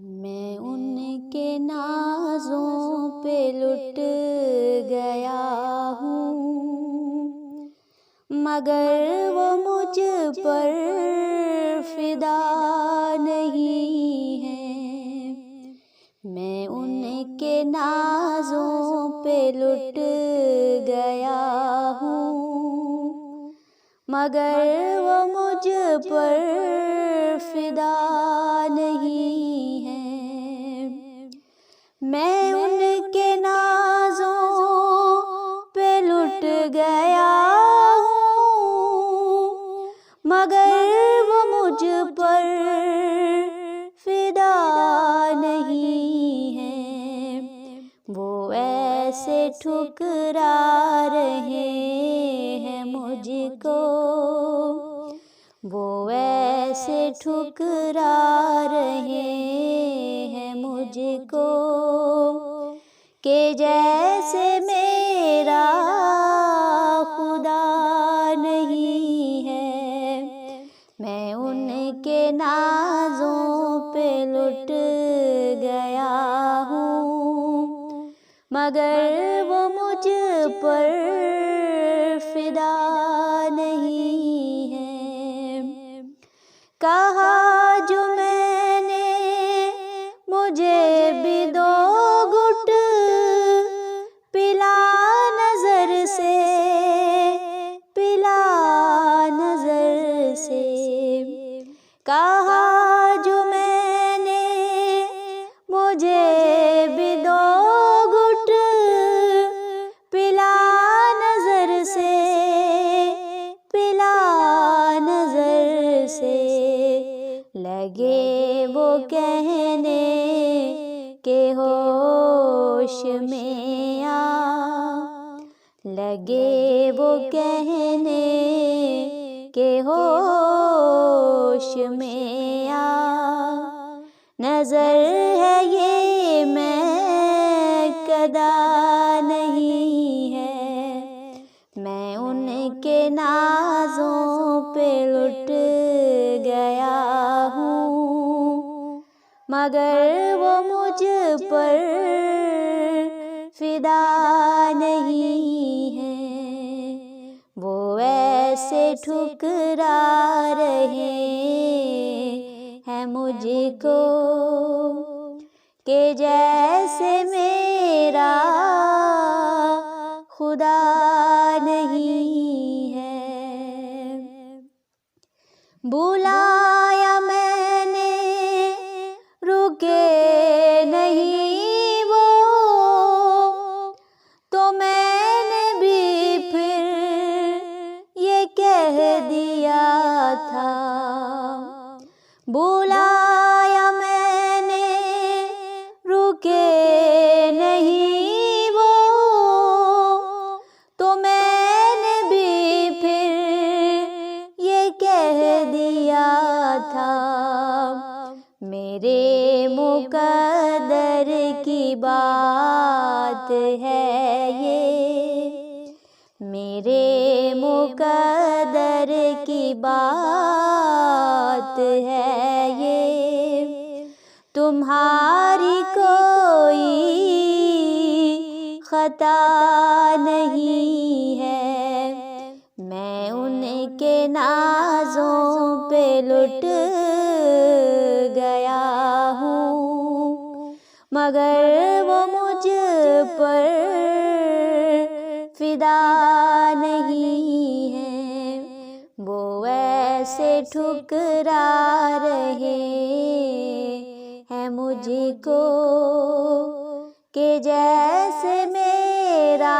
میں ان کے نازوں پہ لٹ گیا ہوں، مگر وہ مجھ پر فدا نہیں ہے۔ میں ان کے نازوں پہ لٹ گیا ہوں، مگر وہ مجھ پر فدا نہیں ہے۔ میں ان کے نازوں پہ لٹ گیا ہوں، مگر وہ مجھ پر فدا نہیں ہے۔ وہ ایسے ٹھکرا رہے ہیں مجھ کو، وہ ایسے ٹھکرا رہے ہیں مجھ کو کہ جیسے میرا خدا نہیں ہے۔ میں ان کے نازوں پہ لٹ گیا ہوں، مگر وہ مجھ پر فدا نہیں ہے۔ کہا جو میں نے مجھے بھی دو گھٹ پلا نظر سے، پلا نظر سے۔ کہا جو میں نے مجھے بھی دو گھٹ پلا نظر سے، پلا نظر سے۔ لگے وہ کہنے کہ ہوش میں آ، لگے وہ کہنے کہ ہوش میں آ۔ نظر ہے یہ میں کدا نہیں ہے۔ میں ان کے نازوں پہ لٹ گیا ہوں، مگر وہ مجھ پر فدا نہیں ہے۔ وہ ایسے ٹھکرا رہے ہیں مجھ کو کہ جیسے میرا خدا نہیں ہے۔ بلایا میں نے رکے نہیں وہ، تو میں نے بھی پھر یہ کہہ دیا تھا۔ بلایا میں نے رکے نہیں وہ، تو میں نے بھی پھر یہ کہہ دیا تھا۔ میرے مقدر کی بات ہے یہ، میرے مقدر کی بات ہے یہ، تمہاری کوئی خطا نہیں ہے۔ میں ان کے نازوں پہ لٹ گیا ہوں، مگر وہ مجھ پر فدا نہیں ہے۔ وہ ایسے ٹھکرا رہے ہیں مجھ کو کہ جیسے میرا